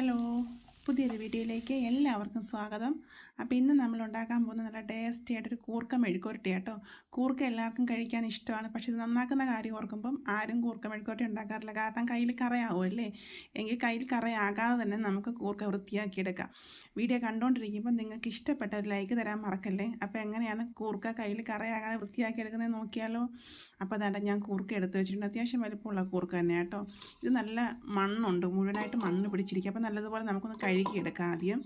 Hello, പുതിയൊരു വീഡിയോയിലേക്ക് എല്ലാവർക്കും സ്വാഗതം. അപ്പോൾ ഇന്ന് നമ്മൾ ഉണ്ടാക്കാൻ പോകുന്ന നല്ല ടേസ്റ്റി ആയിട്ടൊരു കൂർക്ക മെഴുക്കുവരട്ടി കേട്ടോ. കൂർക്ക എല്ലാവർക്കും കഴിക്കാൻ ഇഷ്ടമാണ്. പക്ഷേ ഇത് നന്നാക്കുന്ന കാര്യം ഓർക്കുമ്പം ആരും കൂർക്ക മെഴുക്കുവരട്ടി ഉണ്ടാക്കാറില്ല. കാരണം കയ്യിൽ കറയാവുമല്ലേ. എങ്കിൽ കയ്യിൽ കറയാകാതെ തന്നെ നമുക്ക് കൂർക്ക വൃത്തിയാക്കിയെടുക്കാം. വീഡിയോ കണ്ടുകൊണ്ടിരിക്കുമ്പോൾ നിങ്ങൾക്ക് ഇഷ്ടപ്പെട്ട ഒരു ലൈക്ക് തരാൻ മറക്കല്ലേ. അപ്പോൾ എങ്ങനെയാണ് കൂർക്ക കയ്യിൽ കറയാകാതെ വൃത്തിയാക്കിയെടുക്കുന്നത് നോക്കിയാലോ. അപ്പോൾ അതാണ്ട് ഞാൻ കൂർക്ക എടുത്ത് വെച്ചിട്ടുണ്ട്. അത്യാവശ്യം വലുപ്പമുള്ള കൂർക്ക തന്നെ കേട്ടോ. ഇത് നല്ല മണ്ണുണ്ട്, മുഴുവനായിട്ട് മണ്ണ് പിടിച്ചിരിക്കുക. അപ്പോൾ നല്ലതുപോലെ നമുക്കൊന്ന് കഴുകിയെടുക്കാം. ആദ്യം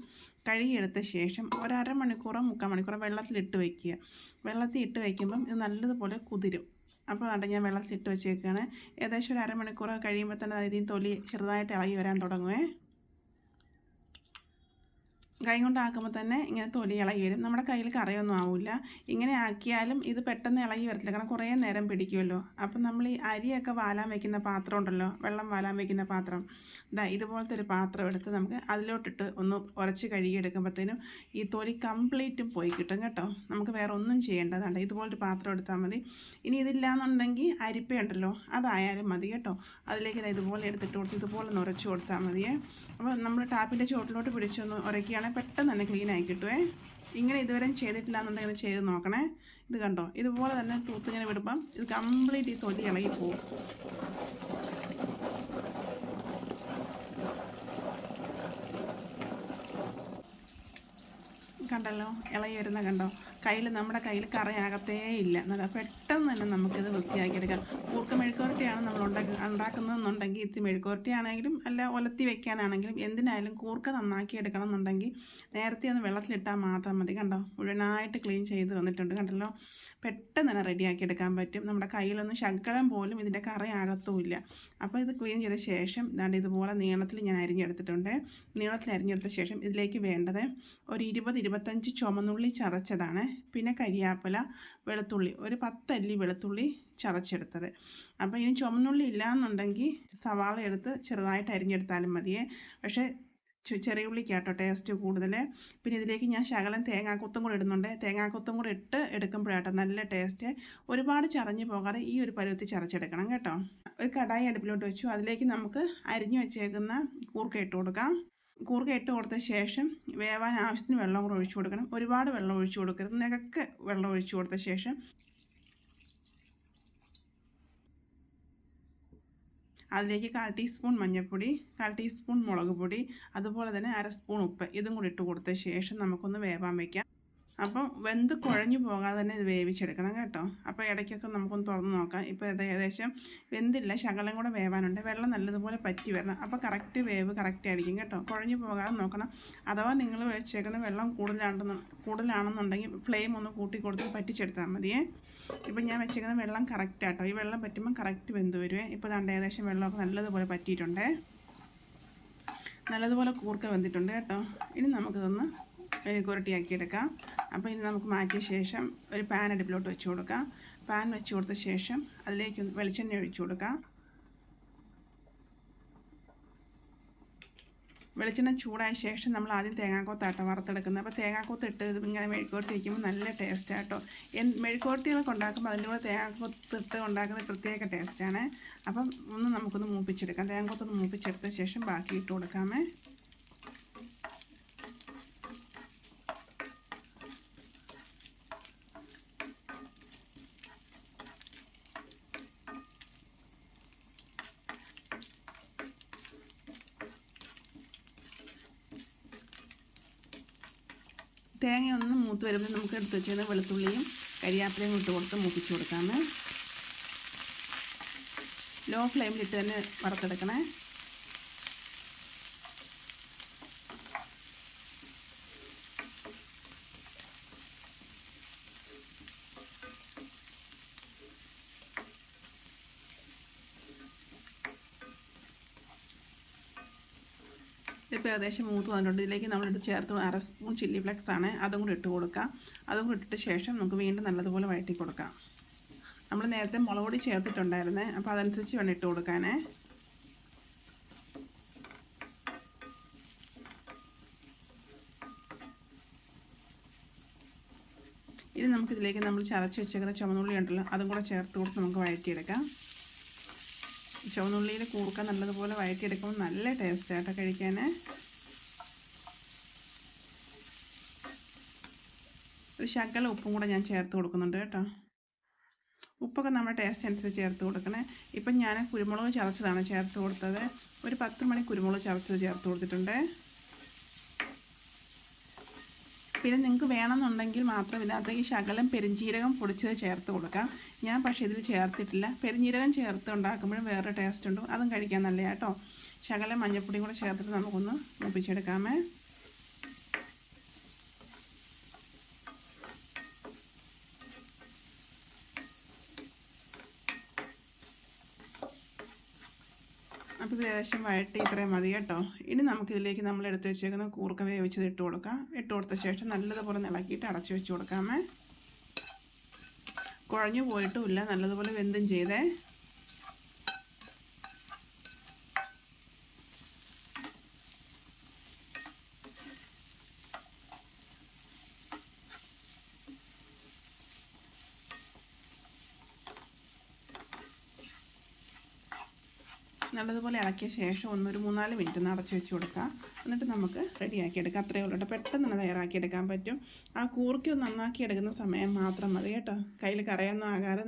കഴുകിയെടുത്ത ശേഷം ഒരു അരമണിക്കൂറോ 3/4 മണിക്കൂറോ വെള്ളത്തിലിട്ട് വയ്ക്കുക. വെള്ളത്തിൽ ഇട്ട് വയ്ക്കുമ്പം ഇത് നല്ലതുപോലെ കുതിരും. അപ്പോൾ അതുകൊണ്ട് ഞാൻ വെള്ളത്തിലിട്ട് വെച്ചേക്കാണ്. ഏകദേശം ഒരു അരമണിക്കൂറൊക്കെ കഴിയുമ്പോൾ തന്നെ ഇതിന് തൊലി ചെറുതായിട്ട് ഇളകി വരാൻ തുടങ്ങുമേ. കൈ കൊണ്ടാക്കുമ്പോൾ തന്നെ ഇങ്ങനെ തൊലി ഇളകി വരും. നമ്മുടെ കയ്യിൽ കറയൊന്നും ആവില്ല. ഇങ്ങനെ ആക്കിയാലും ഇത് പെട്ടെന്ന് ഇളകി വരത്തില്ല, കാരണം കുറേ നേരം പിടിക്കുമല്ലോ. അപ്പം നമ്മൾ ഈ അരിയൊക്കെ വാലാൻ വയ്ക്കുന്ന പാത്രം ഉണ്ടല്ലോ, വെള്ളം വാലാൻ വയ്ക്കുന്ന പാത്രം, ഇതുപോലത്തെ ഒരു പാത്രം എടുത്ത് നമുക്ക് അതിലോട്ടിട്ട് ഒന്ന് ഉരച്ച് കഴുകിയെടുക്കുമ്പോഴത്തേനും ഈ തൊലി കംപ്ലീറ്റും പോയി കിട്ടും കേട്ടോ. നമുക്ക് വേറെ ഒന്നും ചെയ്യേണ്ടതുണ്ട്. ഇതുപോലൊരു പാത്രം എടുത്താൽ മതി. ഇനി ഇതില്ലാന്നുണ്ടെങ്കിൽ അരിപ്പയുണ്ടല്ലോ, അതായാലും മതി കേട്ടോ. അതിലേക്ക് ഇതുപോലെ എടുത്തിട്ട് കൊടുത്ത് ഇതുപോലെ ഒന്ന് ഉരച്ച് കൊടുത്താൽ മതിയേ. അപ്പോൾ നമ്മൾ ടാപ്പിൻ്റെ ചുവട്ടിലോട്ട് പിടിച്ചൊന്ന് ഉരയ്ക്കുകയാണെങ്കിൽ പെട്ടെന്ന് തന്നെ ക്ലീൻ ആയി കിട്ടുമേ. ഇങ്ങനെ ഇതുവരെ ചെയ്തിട്ടില്ല എന്നുണ്ടെങ്കിൽ ചെയ്ത് നോക്കണേ. ഇത് കണ്ടോ, ഇതുപോലെ തന്നെ തൂത്തിങ്ങനെ വിടുമ്പം ഇത് കംപ്ലീറ്റ് ഈ തൊലി ഇളകി പോകും. കണ്ടല്ലോ, ഇളകി വരുന്ന കണ്ടോ. നമ്മുടെ കയ്യിൽ കറയാകത്തേ ഇല്ല. നല്ല പെട്ടെന്ന് തന്നെ നമുക്കിത് വൃത്തിയാക്കിയെടുക്കാം. കൂർക്ക മെഴുക്കുവരട്ടിയാണ് നമ്മൾ ഉണ്ടാക്കുന്നതെന്നുണ്ടെങ്കിൽ, ഇത്തിരി മെഴുക്കുവരട്ടിയാണെങ്കിലും അല്ല ഒലത്തി വെക്കാനാണെങ്കിലും എന്തിനായാലും കൂർക്ക നന്നാക്കി എടുക്കണം എന്നുണ്ടെങ്കിൽ നേരത്തെ ഒന്ന് വെള്ളത്തിലിട്ടാൽ മാത്രം മതി. കണ്ടോ, മുഴുവനായിട്ട് ക്ലീൻ ചെയ്ത് വന്നിട്ടുണ്ട്. കണ്ടല്ലോ, പെട്ടെന്ന് തന്നെ റെഡിയാക്കി എടുക്കാൻ പറ്റും. നമ്മുടെ കയ്യിലൊന്നും ശകലം പോലും ഇതിൻ്റെ കറയാകത്തുമില്ല. അപ്പോൾ ഇത് ക്ലീൻ ചെയ്ത ശേഷം ഇതുപോലെ നീളത്തിൽ ഞാൻ അരിഞ്ഞെടുത്തിട്ടുണ്ട്. നീളത്തിൽ അരിഞ്ഞെടുത്ത ശേഷം ഇതിലേക്ക് വേണ്ടത് ഒരു 20-25 ചുമന്നുള്ളി ചതച്ചതാണ്. പിന്നെ കരിയാപ്പില, വെളുത്തുള്ളി, ഒരു 10 അല്ലി വെളുത്തുള്ളി ചതച്ചെടുത്തത്. അപ്പോൾ ഇനി ചുമന്നുള്ളി ഇല്ലയെന്നുണ്ടെങ്കിൽ സവാള എടുത്ത് ചെറുതായിട്ട് അരിഞ്ഞെടുത്താലും മതിയേ. പക്ഷേ ചെറിയ ഉള്ളിക്കാട്ടോ ടേസ്റ്റ് കൂടുതൽ. പിന്നെ ഇതിലേക്ക് ഞാൻ ശകലം തേങ്ങാക്കൊത്തും കൂടെ ഇടുന്നുണ്ട്. തേങ്ങാക്കൊത്തും കൂടെ ഇട്ട് എടുക്കുമ്പോഴാട്ടോ നല്ല ടേസ്റ്റ്. ഒരുപാട് ചതഞ്ഞ് പോകാതെ ഈ ഒരു പരുവത്തിൽ ചതച്ചെടുക്കണം കേട്ടോ. ഒരു കടായി അടുപ്പിലോട്ട് വെച്ചു. അതിലേക്ക് നമുക്ക് അരിഞ്ഞു വെച്ചേക്കുന്ന കൂർക്ക ഇട്ട് കൊടുക്കാം. കൂർക്ക ഇട്ട് കൊടുത്ത ശേഷം വേവാൻ ആവശ്യത്തിന് വെള്ളം കൂടെ ഒഴിച്ചു കൊടുക്കണം. ഒരുപാട് വെള്ളം ഒഴിച്ചു കൊടുക്കരുത്, നികക്ക് വെള്ളം ഒഴിച്ചു കൊടുത്ത ശേഷം അതിലേക്ക് 1/4 ടീസ്പൂൺ മഞ്ഞൾപ്പൊടി, 1/4 ടീസ്പൂൺ മുളക് പൊടി, അതുപോലെ തന്നെ 1/2 സ്പൂൺ ഉപ്പ് ഇതും കൂടി ഇട്ട് കൊടുത്ത ശേഷം നമുക്കൊന്ന് വേവാൻ വയ്ക്കാം. അപ്പം വെന്ത് കുഴഞ്ഞു പോകാതെ തന്നെ ഇത് വേവിച്ചെടുക്കണം കേട്ടോ. അപ്പോൾ ഇടയ്ക്കൊക്കെ നമുക്കൊന്ന് തുറന്ന് നോക്കാം. ഇപ്പോൾ ഇത് ഏകദേശം വെന്തില്ല, ശകലം കൂടെ വേവാനുണ്ട്. വെള്ളം നല്ലതുപോലെ പറ്റി വരണം. അപ്പോൾ കറക്റ്റ് വേവ് കറക്റ്റ് ആയിരിക്കും കേട്ടോ. കുഴഞ്ഞു പോകാതെ നോക്കണം. അഥവാ നിങ്ങൾ വെച്ചേക്കുന്ന വെള്ളം കൂടുതലാണെന്നുണ്ടെങ്കിൽ ഫ്ലെയിം ഒന്ന് കൂട്ടി കൊടുത്ത് പറ്റിച്ചെടുത്താൽ മതിയേ. ഇപ്പം ഞാൻ വെച്ചേക്കുന്ന വെള്ളം കറക്റ്റ് ആട്ടോ. ഈ വെള്ളം പറ്റുമ്പോൾ കറക്റ്റ് വെന്ത് വരുവേ. ഇപ്പോൾ ദാണ്ട് ഏകദേശം വെള്ളമൊക്കെ നല്ലതുപോലെ പറ്റിയിട്ടുണ്ട്. നല്ലതുപോലെ കൂർക്ക വെന്തിട്ടുണ്ട് കേട്ടോ. ഇനി നമുക്കിതൊന്ന് മെഴുക്കുവരട്ടിയാക്കിയെടുക്കാം. അപ്പോൾ ഇനി നമുക്ക് മാറ്റിയ ശേഷം ഒരു പാൻ അടുപ്പിലോട്ട് വെച്ച് കൊടുക്കാം. പാൻ വെച്ച് കൊടുത്ത ശേഷം അതിലേക്ക് വെളിച്ചെണ്ണ ഒഴിച്ചു കൊടുക്കാം. വെളിച്ചെണ്ണ ചൂടായ ശേഷം നമ്മൾ ആദ്യം തേങ്ങാക്കൊത്താട്ടോ വറുത്തെടുക്കുന്നത്. അപ്പോൾ തേങ്ങാക്കൊത്ത് ഇട്ട് ഇങ്ങനെ മെഴുക്കുവരട്ടി വയ്ക്കുമ്പോൾ നല്ല ടേസ്റ്റാട്ടോ. മെഴുക്കുവരട്ടികളൊക്കെ ഉണ്ടാക്കുമ്പോൾ അതിൻ്റെ കൂടെ തേങ്ങാക്കൊത്തിട്ട് ഉണ്ടാക്കുന്നത് പ്രത്യേക ടേസ്റ്റാണ്. അപ്പം നമുക്കൊന്ന് മൂപ്പിച്ചെടുക്കാം. തേങ്ങാക്കൊത്തൊന്ന് മൂപ്പിച്ചെടുത്ത ശേഷം ബാക്കി ഇട്ട് കൊടുക്കാമേ. തേങ്ങ ഒന്ന് മൂത്ത് വരുമ്പോൾ നമുക്ക് എടുത്ത് വെച്ചിരുന്ന വെളുത്തുള്ളിയും കരിയാപ്പിലയും ഇട്ട് കൊടുത്ത് മൂപ്പിച്ച് കൊടുക്കാമേ. ലോ ഫ്ലെയിമിലിട്ട് തന്നെ വറുത്തെടുക്കണേ. ഇപ്പോൾ ഏകദേശം മൂത്ത് വന്നിട്ടുണ്ട്. ഇതിലേക്ക് നമ്മളിട്ട് ചേർത്ത് 1/2 സ്പൂൺ ചില്ലി ഫ്ലെക്സ് ആണ്, അതും കൂടി ഇട്ട് കൊടുക്കാം. അതും കൂടി ഇട്ടിട്ട് ശേഷം നമുക്ക് വീണ്ടും നല്ലതുപോലെ വഴറ്റി കൊടുക്കാം. നമ്മൾ നേരത്തെ മുളക് പൊടി ചേർത്തിട്ടുണ്ടായിരുന്നേ, അപ്പോൾ അതനുസരിച്ച് വേണം ഇട്ട് കൊടുക്കാനേ. ഇനി നമുക്കിതിലേക്ക് നമ്മൾ ചതച്ച് വെച്ചേക്കുന്ന ചുവന്നുള്ളി ഉണ്ടല്ലോ, അതും കൂടെ ചേർത്ത് കൊടുത്ത് നമുക്ക് വഴറ്റിയെടുക്കാം. ചുവന്നുള്ളിയിൽ കൂർക്ക നല്ലതുപോലെ വഴറ്റിയെടുക്കുമ്പോൾ നല്ല ടേസ്റ്റായിട്ടോ കഴിക്കാൻ. ഒരു ശകലം ഉപ്പും കൂടെ ഞാൻ ചേർത്ത് കൊടുക്കുന്നുണ്ട് കേട്ടോ. ഉപ്പൊക്കെ നമ്മുടെ ടേസ്റ്റ് അനുസരിച്ച് ചേർത്ത് കൊടുക്കണേ. ഇപ്പം ഞാൻ കുരുമുളക് ചതച്ചതാണ് ചേർത്ത് കൊടുത്തത്. ഒരു 10 മണി കുരുമുളക് ചതച്ചത് ചേർത്ത് കൊടുത്തിട്ടുണ്ട്. പിന്നെ നിങ്ങൾക്ക് വേണമെന്നുണ്ടെങ്കിൽ മാത്രം ഇതിനകത്തേക്ക് ശകലം പെരുംജീരകം പൊടിച്ചത് ചേർത്ത് കൊടുക്കാം. ഞാൻ പക്ഷേ ഇതിൽ ചേർത്തിട്ടില്ല. പെരുംജീരകം ചേർത്ത് ഉണ്ടാക്കുമ്പോഴും വേറെ ടേസ്റ്റ് ഉണ്ട്, അതും കഴിക്കാൻ നല്ല കേട്ടോ. ശകലം മഞ്ഞൾപ്പൊടിയും കൂടെ ചേർത്തിട്ട് നമുക്കൊന്ന് മൂപ്പിച്ചെടുക്കാമേ. അപ്പോൾ ഇത് ഏകദേശം വഴട്ടി ഇത്രയും മതി കേട്ടോ. ഇനി നമുക്കിതിലേക്ക് നമ്മൾ എടുത്ത് വെച്ചേക്കുന്ന കൂർക്ക വേവിച്ചത് ഇട്ട് കൊടുക്കാം. ഇട്ട് കൊടുത്ത ശേഷം നല്ലതുപോലെ ഇളക്കിയിട്ട് അടച്ചു വെച്ച് കൊടുക്കാമേ. കുഴഞ്ഞു പോയിട്ടുമില്ല, നല്ലതുപോലെ വെന്തും ചെയ്തേ. നല്ലതുപോലെ ഇളക്കിയ ശേഷം ഒരു 3-4 മിനിറ്റ് അടച്ച് വെച്ച് കൊടുക്കാം. എന്നിട്ട് നമുക്ക് റെഡിയാക്കി എടുക്കാം. അത്രയേ ഉള്ളൂ കേട്ടോ. പെട്ടെന്ന് തന്നെ തയ്യാറാക്കിയെടുക്കാൻ പറ്റും. ആ കൂർക്ക ഒന്ന് നന്നാക്കി എടുക്കുന്ന സമയം മാത്രം മതി കേട്ടോ. കയ്യിൽ കറയൊന്നും ആകാതെ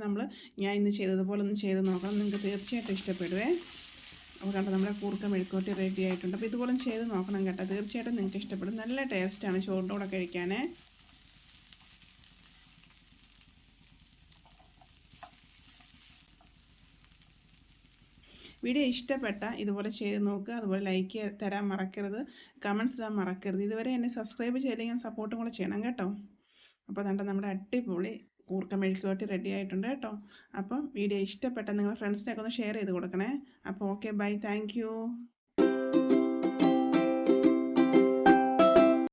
ഞാൻ ഇന്ന് ചെയ്തതുപോലെ ഒന്ന് ചെയ്ത് നോക്കണം. നിങ്ങൾക്ക് തീർച്ചയായിട്ടും ഇഷ്ടപ്പെടുവേ. അപ്പോൾ കണ്ടോ, നമ്മുടെ കൂർക്ക മെഴുക്കുവരട്ടി റെഡി ആയിട്ടുണ്ട്. അപ്പോൾ ഇതുപോലെ ചെയ്ത് നോക്കണം കേട്ടോ. തീർച്ചയായിട്ടും നിങ്ങൾക്ക് ഇഷ്ടപ്പെടും. നല്ല ടേസ്റ്റാണ് ചോറിൻ്റെ കൂടെ കഴിക്കാൻ. വീഡിയോ ഇഷ്ടപ്പെട്ട ഇതുപോലെ ചെയ്ത് നോക്കുക. അതുപോലെ ലൈക്ക് തരാൻ മറക്കരുത്, കമൻറ്റ്സ് തരാൻ മറക്കരുത്. ഇതുവരെ എന്നെ സബ്സ്ക്രൈബ് ചെയ്തെങ്കിൽ സപ്പോർട്ടും കൂടെ ചെയ്യണം കേട്ടോ. അപ്പോൾ അതുകൊണ്ട് നമ്മുടെ അടിപൊളി കൂർക്ക മെഴുക്കുവരട്ടി റെഡി ആയിട്ടുണ്ട് കേട്ടോ. അപ്പം വീഡിയോ ഇഷ്ടപ്പെട്ട നിങ്ങളുടെ ഫ്രണ്ട്സിനൊക്കെ ഒന്ന് ഷെയർ ചെയ്ത് കൊടുക്കണേ. അപ്പോൾ ഓക്കെ, ബൈ, താങ്ക്